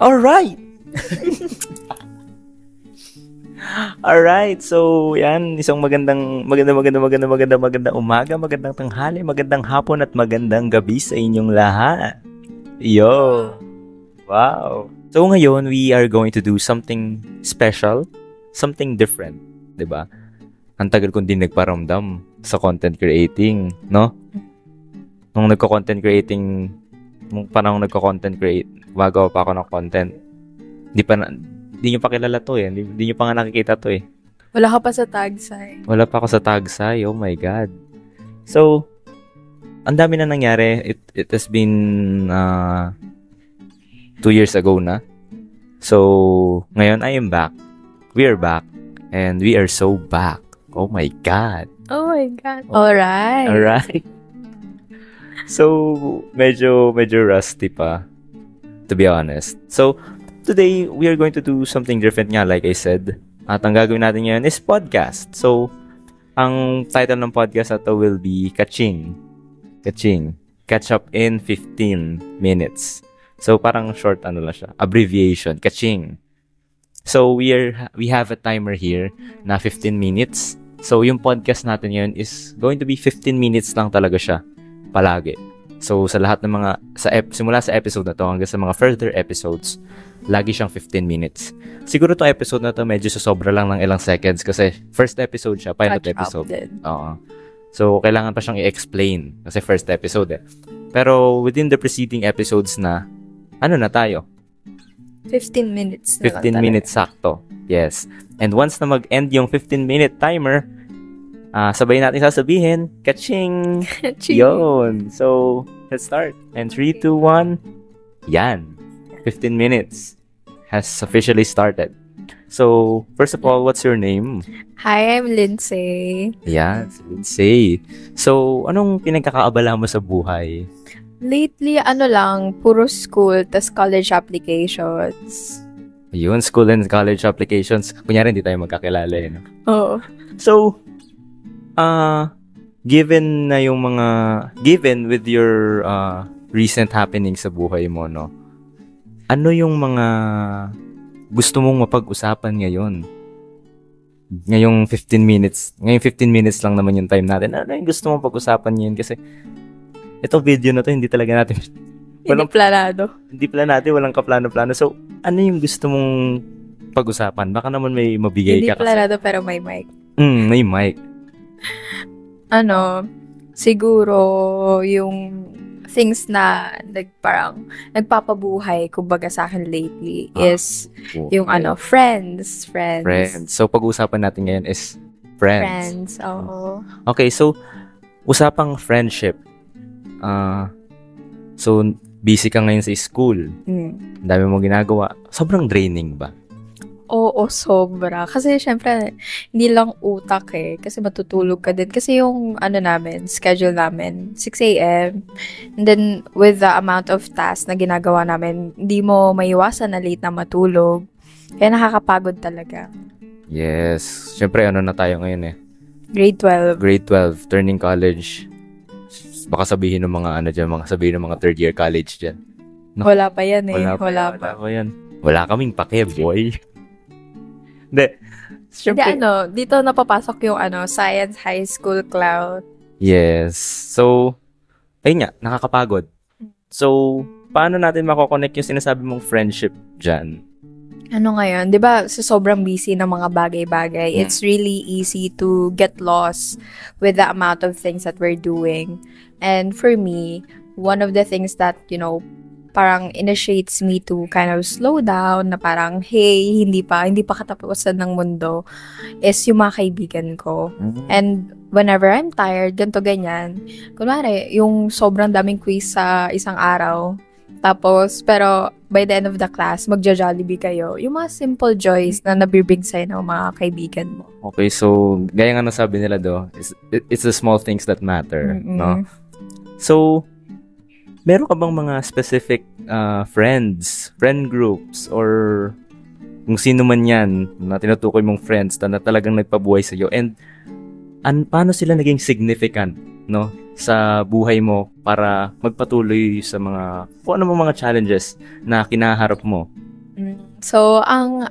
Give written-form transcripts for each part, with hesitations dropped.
Alright! Alright, so yan, isang magandang umaga, magandang tanghali, magandang hapon at magandang gabi sa inyong lahat. Yo! Wow! So ngayon, we are going to do something special, something different, 'di ba? Ang tagal kong din nagparamdam sa content creating, no? Nung nagko-content creating, nung panahon nagko-content create, gumagawa pa ako ng content. Hindi nyo pa kilala to eh. Hindi nyo pa nga nakikita to eh. Wala ka pa sa Tagsay. Wala pa ako sa Tagsay. Oh my God. So, ang dami na nangyari. It has been 2 years ago na. So, ngayon I am back. We are back. And we are so back. Oh my God. Oh my God. Alright. Alright. So, medyo rusty pa, to be honest. So, today, we are going to do something different nga, like I said. At ang gagawin natin ngayon is podcast. So, ang title ng podcast na to will be Kaching. Kaching. Catch up in 15 minutes. So, parang short lang siya. Abbreviation. Kaching. So, we have a timer here na 15 minutes. So, yung podcast natin ngayon is going to be 15 minutes lang talaga siya. Palagi. So, sa lahat ng mga, simula sa episode na to hanggang sa mga further episodes, lagi siyang 15 minutes. Siguro tong episode na to medyo sobra lang ng ilang seconds kasi first episode siya, pilot episode. Oo. So, kailangan pa siyang i-explain kasi first episode eh. Pero within the preceding episodes na, ano na tayo? 15 minutes na 15 minutes sakto. Yes. And once na mag-end yung 15-minute timer, sabay natin sasabihin, kaching! Yun! So, let's start. And 3, 2, 1, yan! 15 minutes has officially started. So, first of all, what's your name? Hi, I'm Lindsay. Yan, Lindsay. So, anong pinagkakaabala mo sa buhay? Lately, puro school, tas college applications. Yun, school and college applications. Kunyari, hindi tayo magkakilala eh. No? Oo. So, given with your recent happenings sa buhay mo, no? Ano yung mga gusto mong mapag-usapan ngayon? Ngayong 15 minutes lang naman yung time natin. Ano yung gusto mong pag-usapan ngayon? Kasi itong video na to, hindi talaga natin hindi planado. Hindi planado, walang kaplano-plano. So, ano yung gusto mong pag-usapan? Baka naman may mabigay ka kasi. Hindi planado pero may mic. May mic. Siguro yung things na nagpapabuhay kumbaga sa akin lately is yung friends. So pag-uusapan natin ngayon is friends. Oo. Okay, so usapang friendship. So busy ka ngayon sa school. Ang dami mong ginagawa. Sobrang draining ba? Oo, sobra. Kasi, syempre, hindi lang utak eh. Kasi matutulog ka din. Kasi yung, schedule namin, 6 a.m. And then, with the amount of tasks na ginagawa namin, hindi mo maiwasan na late na matulog. Kaya nakakapagod talaga. Yes. Syempre, na tayo ngayon eh? Grade 12, turning college. Baka sabihin ng mga third year college dyan. No? Wala pa yan eh. Wala pa yan. Wala kaming pake, boy. Hindi. Siyempre, dito napapasok yung Science High School Cloud. Yes. So, ayun nga, nakakapagod. So, paano natin mako-connect yung sinasabi mong friendship dyan? Ngayon, di ba, sa sobrang busy ng mga bagay-bagay, it's really easy to get lost with the amount of things that we're doing. And for me, one of the things that, parang initiates me to kind of slow down na parang, hey, hindi pa katapusan ng mundo is yung mga kaibigan ko. And whenever I'm tired, ganito ganyan, kunwari, yung sobrang daming quiz sa isang araw, tapos, pero by the end of the class, magja-Jollibee kayo. Yung mga simple joys na nabibig sa'yo ng mga kaibigan mo. Okay, so, gaya nga nasabi nila it's the small things that matter, no? So, meron ka bang mga specific friend groups or kung sino man yan na tinutukoy mong friends na talagang nagpabuhay sa'yo and paano sila naging significant, no, sa buhay mo para magpatuloy sa kung ano mga challenges na kinaharap mo So, ang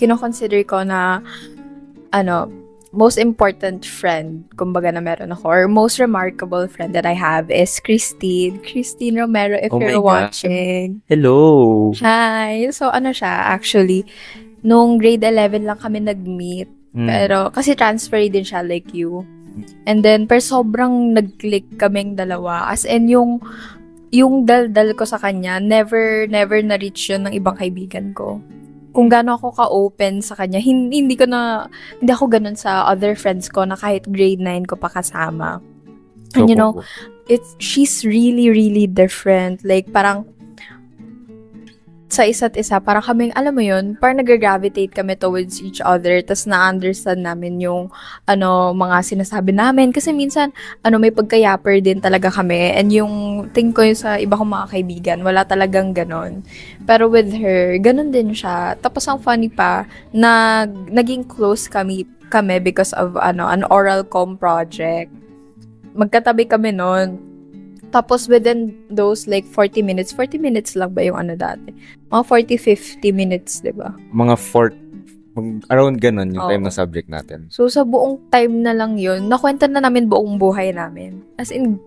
kino-consider ko na, most important friend, kumbaga na meron ako, or most remarkable friend that I have is Christine. Christine Romero, if Oh my you're God. watching. Hello! Hi! So, siya, actually, nung grade 11 lang kami nag-meet. Pero, kasi transfer din siya like you. And then, sobrang nag-click kaming dalawa. As in, yung daldal ko sa kanya, never na-reach yun ng ibang kaibigan ko. Kung gaano ako ka-open sa kanya, hindi ako ganun sa other friends ko na kahit grade 9 ko pa kasama. And she's really, really different. Like, parang, sa isa't isa, parang kaming, alam mo yun, parang nag-gravitate kami towards each other, tas na-understand namin yung, mga sinasabi namin. Kasi minsan, may pagka-yapper din talaga kami. And yung, tingin ko yung sa iba kong mga kaibigan, wala talagang ganon. Pero with her, ganon din siya. Tapos ang funny pa, naging close kami because of, an oral comm project. Magkatabi kami nun. Tapos within those like 40 minutes lang ba yung dati? Mga 40-50 minutes, di ba? Mga around ganun yung time na subject natin. So sa buong time na lang yun, nakwento na namin buong buhay namin. As in,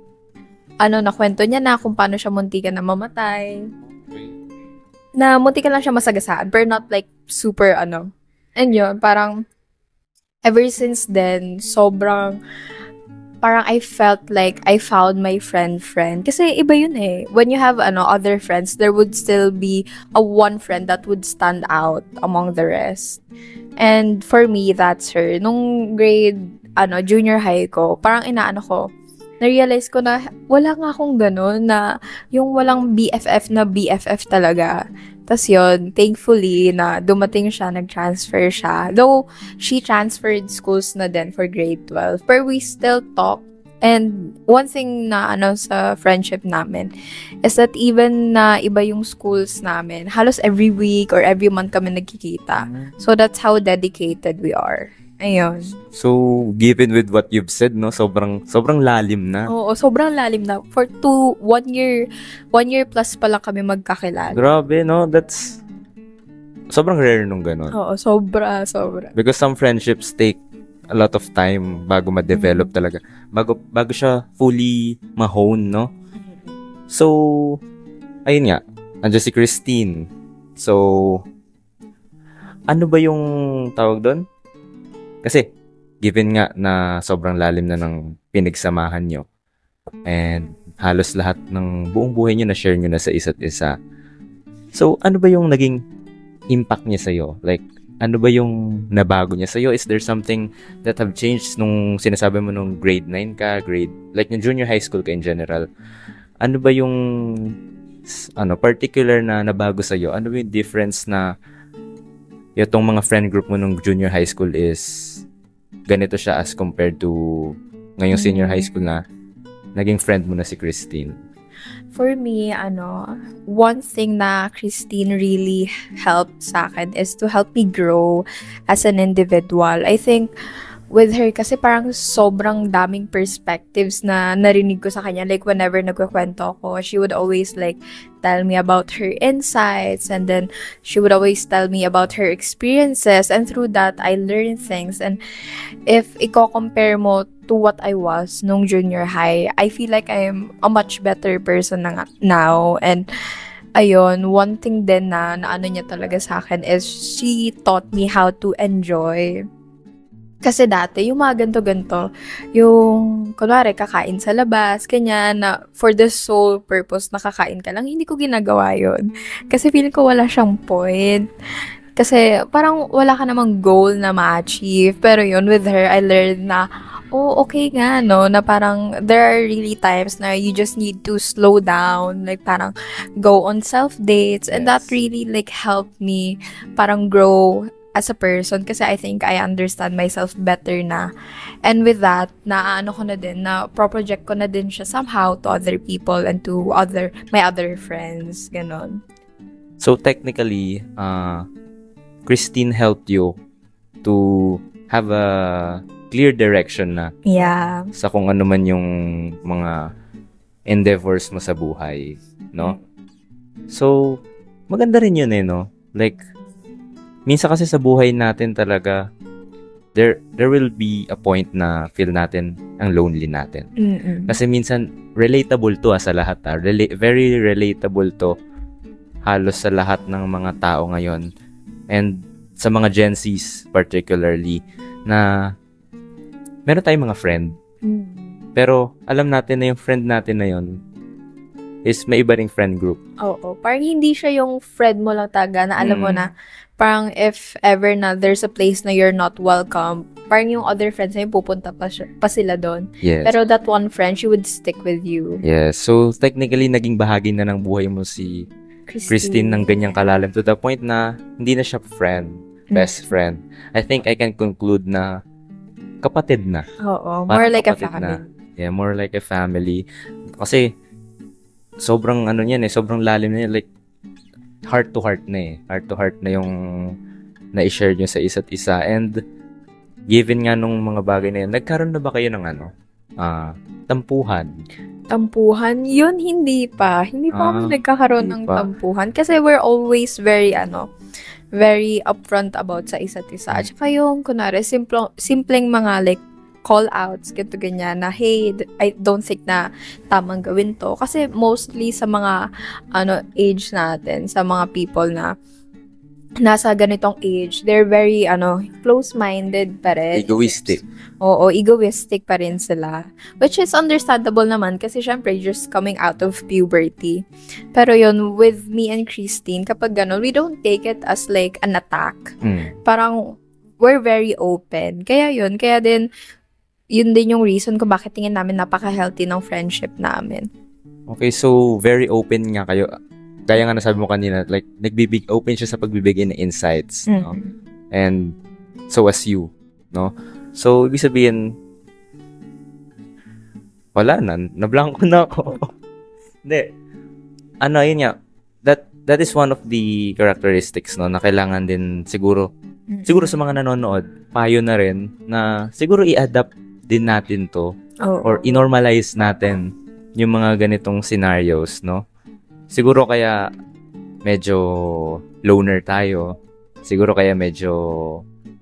nakwento niya na kung paano siya muntikan na mamatay. Na muntikan lang siya masagasaan, but not like super And yun, parang ever since then, sobrang parang I felt like I found my friend. Kasi iba yun eh. When you have other friends, there would still be a one friend that would stand out among the rest. And for me, that's her. Nung grade, junior high ko, parang na-realize ko na wala nga akong ganun na yung walang BFF na BFF talaga. Tas yun, thankfully, na dumating siya, nag-transfer siya. Though, she transferred schools na din for grade 12. But we still talk. And one thing na sa friendship namin is that even na iba yung schools namin, halos every week or every month kami nagkikita. So, that's how dedicated we are. Ayun. So, given with what you've said, no, sobrang lalim na. Oo, sobrang lalim na. For 1 year plus pa lang kami magkakilala. Grabe, no? That's sobrang rare nung ganun. Oo, sobra. Because some friendships take a lot of time bago ma-develop talaga. Bago siya fully ma-hone, no? So, ayun nga. Andiyan si Christine. So, ano ba yung tawag doon? Kasi, given nga na sobrang lalim na ng pinagsamahan nyo, and halos lahat ng buong buhay nyo na-share nyo na sa isa't isa. So, ano ba yung naging impact niya sa'yo? Like, ano ba yung nabago niya sa'yo? Is there something that have changed nung sinasabi mo nung grade 9 ka, like yung junior high school ka in general? Ano ba yung particular na nabago sa'yo? Ano ba yung difference na itong mga friend group mo nung junior high school is ganito siya as compared to ngayong senior high school na naging friend mo na si Christine? For me, one thing na Christine really helped sa akin is to help me grow as an individual. I think with her, kasi parang sobrang daming perspectives na narinig ko sa kanya. Like, whenever nagkukwento ako, she would always tell me about her insights, and then she would always tell me about her experiences, and through that, I learned things. And if i-compare mo to what I was nung junior high, I feel like I'm a much better person now. And ayun, one thing din na niya talaga sa akin is she taught me how to enjoy. Kasi dati, yung mga ganto-ganto, yung, kunwari, kakain sa labas, kanya, na for the sole purpose na kakain ka lang, hindi ko ginagawa yun. Kasi feeling ko wala siyang point. Kasi parang wala ka namang goal na ma-achieve. Pero yun, with her, I learned na, okay nga, no? Na parang, there are really times na you just need to slow down. Like, parang, go on self-dates. And that really, helped me parang grow as a person, kasi I think I understand myself better na. And with that, ko na din, na pro-project ko na din siya somehow to other people and to my other friends, ganon. So technically, Christine helped you to have a clear direction na sa kung ano man yung mga endeavors mo sa buhay, no? So, maganda rin yun no? Like, minsan kasi sa buhay natin talaga, there will be a point na feel natin ang lonely natin. Kasi minsan, relatable to sa lahat. Very relatable to halos sa lahat ng mga tao ngayon. And sa mga Gen Zs particularly, na meron tayong mga friend. Pero alam natin na yung friend natin na yun is may iba ring friend group. Oo. Parang hindi siya yung friend mo lang taga na alam mo na parang if ever na there's a place na you're not welcome, parang yung other friends na yung pupunta pa sila doon. Yes. Pero that one friend, she would stick with you. Yes. So, technically, naging bahagi na ng buhay mo si Christine ng ganyang kalalim to the point na hindi na siya friend, best friend. I think I can conclude na kapatid na. Oo. More like a family. Yeah, more like a family. Kasi, sobrang sobrang lalim na yan. Like, heart to heart na eh. Heart to heart na yung na-share nyo sa isa't isa. And, given nga nung mga bagay na yan, nagkaroon na ba kayo ng tampuhan? Tampuhan? Yun, hindi pa. Hindi pa kami nagkakaroon ng tampuhan. Kasi we're always very upfront about sa isa't isa. At saka yung, kunwari, simpleng mga like, call-outs, ganyan na, hey, I don't think na tamang gawin to. Kasi mostly sa mga, age natin, sa mga people na nasa ganitong age, they're very, close-minded pa rin. Egoistic. Oo, egoistic pa rin sila. Which is understandable naman kasi syempre, just coming out of puberty. Pero yun, with me and Christine, kapag gano'n, we don't take it as like an attack. Parang, we're very open. Kaya din, yun din yung reason kung bakit tingin namin napaka-healthy ng friendship namin. Okay, so very open nga kayo. Kaya nga nasabi mo kanina, like, open siya sa pagbibigay ng insights. No? And so as you. No? So, ibig sabihin, wala na. Nablanko na ako. Hindi. Yun nga. That is one of the characteristics, no, na kailangan din siguro sa mga nanonood, payo na rin na siguro i-adapt din natin to or i-normalize natin yung mga ganitong scenarios, no? Siguro kaya medyo loner tayo. Siguro kaya medyo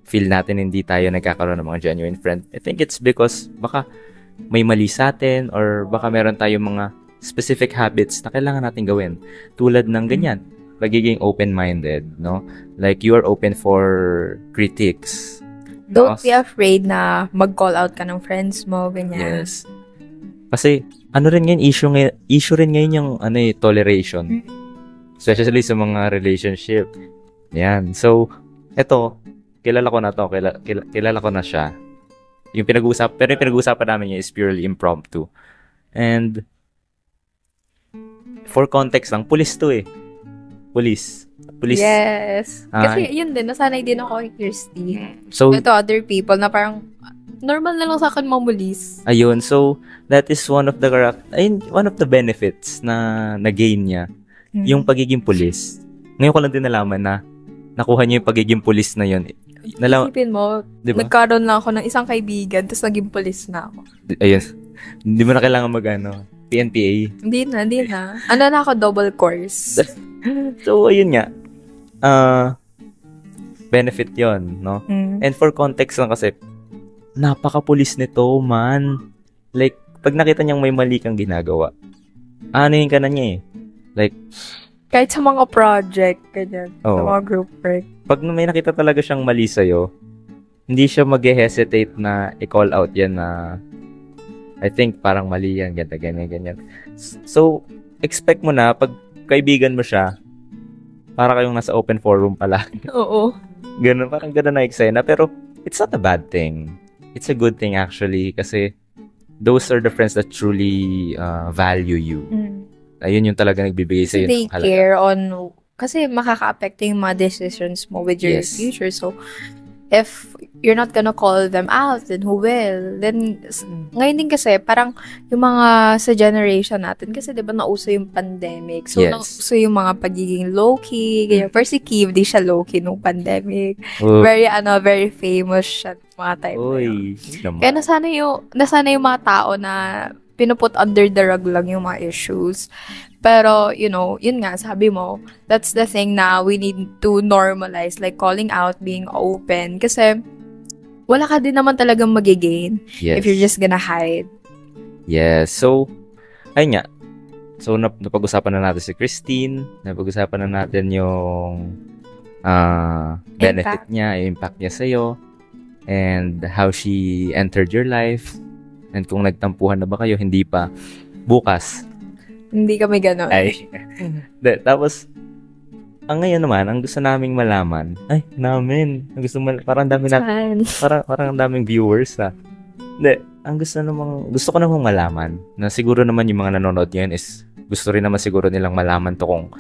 feel natin hindi tayo nagkakaroon ng mga genuine friend. I think it's because baka may mali sa atin or baka meron tayong mga specific habits na kailangan natin gawin. Tulad ng ganyan, pagiging open-minded, no? Like you are open for critiques. Don't be afraid na mag-call out ka ng friends mo, ganyan. Yes. Kasi, issue rin ngayon yung, toleration. Especially sa mga relationship. Yan. So, eto, kilala ko na siya. Yung pinag-uusapan namin niya is purely impromptu. And, for context lang, pulis to eh. Pulis. Yes. Kasi yun din, nasanay din ako kay Christy. So, ito other people na parang normal na lang sa akin mamulis. Ayun, so that is one of the benefits na na-gain niya. Yung pagiging pulis. Ngayon ko lang din nalaman na nakuha niya yung pagiging pulis na yun. Isipin mo, diba? Nagkaroon lang ako ng isang kaibigan tapos naging pulis na ako. Ayun. Hindi mo na kailangan PNPA. Hindi na. Na ako, double course. So, ayun nga. Benefit yon, no? And for context lang kasi, napaka-pulis nito, man. Like, pag nakita niyang may mali kang ginagawa, anuhin ka na niya eh. Like, kahit sa mga project, ganyan. Sa mga group work. Pag may nakita talaga siyang mali sa'yo, hindi siya mag-hesitate na i-call out yan na I think parang mali yan, ganyan. So, expect mo na, pag kaibigan mo siya, para kayong nasa open forum pala. Oo. Ganun, parang ganun na eksena. Pero, it's not a bad thing. It's a good thing actually, kasi those are the friends that truly value you. Ayun yung talaga nagbibigay sa'yo. They care on, kasi makaka-affect yung mga decisions mo with your future. So, if you're not gonna call them out, then who will? Then, ngayon din kasi, parang yung mga sa generation natin, kasi diba nauso yung pandemic. So, nauso yung mga pagiging low-key. Ganyan. First si Keith, di siya low-key nung pandemic. Very famous siya mga time na yun. Kaya nasana yung mga tao na pinuput under the rug lang yung mga issues. Pero, yun nga, sabi mo, that's the thing na we need to normalize, like calling out, being open. Kasi, wala ka din naman talagang magigain Yes. if you're just gonna hide. Yes. So, ayun nga. So, napag-usapan na natin si Christine. Napag-usapan na natin yung benefit niya, yung impact niya sa'yo. And how she entered your life. And kung nagtampuhan na ba kayo, hindi pa. Bukas. Hindi kami ganon. Ay. Tapos, ang ngayon naman, ang gusto naming malaman, ang gusto parang dami natin, parang ang daming viewers na. Gusto ko namang malaman, na siguro naman yung mga nanonood ngayon is, gusto rin naman siguro nilang malaman to kung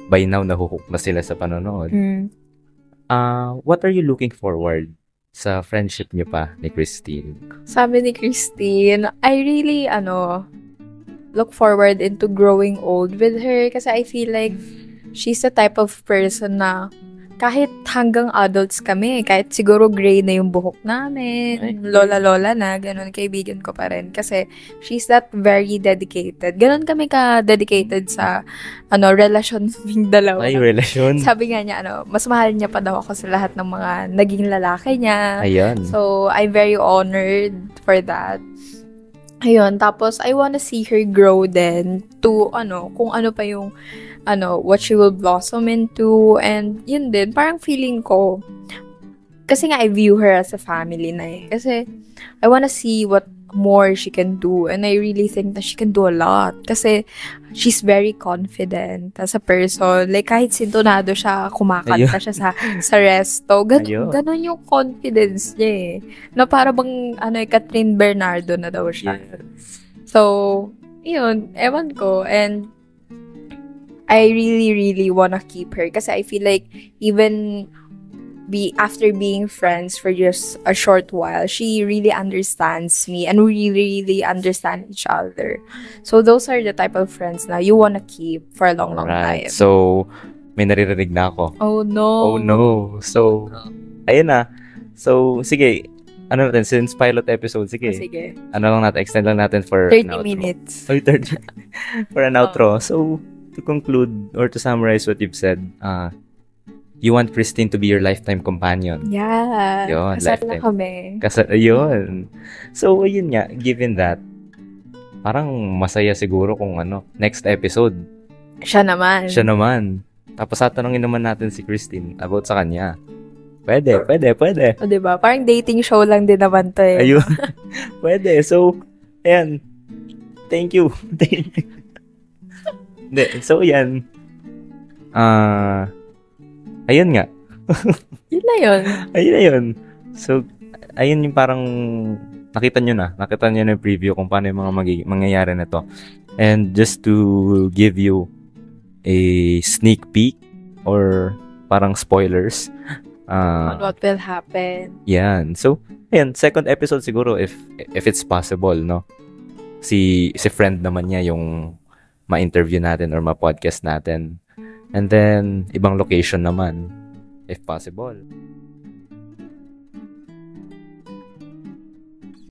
by now nahuhook na sila sa panonood. What are you looking forward sa friendship niyo pa ni Christine? Sabi ni Christine, I really, look forward into growing old with her kasi I feel like she's the type of person na kahit hanggang adults kami, kahit siguro gray na yung buhok namin, lola-lola na, ganun, kaibigan ko pa rin. Kasi she's that very dedicated. Ganun kami ka-dedicated sa, relasyon naming dalawa. Ay, relasyon? Sabi nga niya, mas mahal niya pa daw ako sa lahat ng mga naging lalaki niya. Ayan. So, I'm very honored for that. Ayun, tapos I wanna see her grow then to, kung ano pa yung, what she will blossom into, and yun din, parang feeling ko, kasi nga I view her as a family na eh. Kasi, I wanna see what more she can do, and I really think that she can do a lot. Kasi, she's very confident as a person. Like, kahit sintonado siya, kumakanta siya sa resto. Ganon yung confidence niya eh. Na para bang, Catherine Bernardo na daw siya. Yes. So, yun, ewan ko. And, I really, really wanna keep her. Kasi I feel like, even after being friends for just a short while, she really understands me and we really understand each other. So, those are the type of friends na you wanna keep for a long, long time. So, may naririnig na ako. Oh, no. Oh, no. So, ayun na. So, sige. Since pilot episode, sige. Sige. Extend lang natin for 30 minutes. 30 for an outro. So, to conclude or to summarize what you've said, you want Christine to be your lifetime companion. Yeah. Yun, kasal na lifetime. kami. Yun. So, ayun nga, given that, parang masaya siguro kung next episode. Siya naman. Tapos tatanungin naman natin si Christine about sa kanya. Pwede. O, diba? Parang dating show lang din naman to eh. Ayun. Pwede. So, ayan. Thank you. So, ayan. Ayun nga. Yun na yun. So, ayun yung parang nakita nyo na yung preview kung paano yung mga mangyayari na to. And just to give you a sneak peek or parang spoilers on what will happen. Yan. So, ayan, second episode siguro if it's possible, no? Si friend naman niya yung ma-interview natin or ma-podcast natin. And then, ibang location naman, if possible.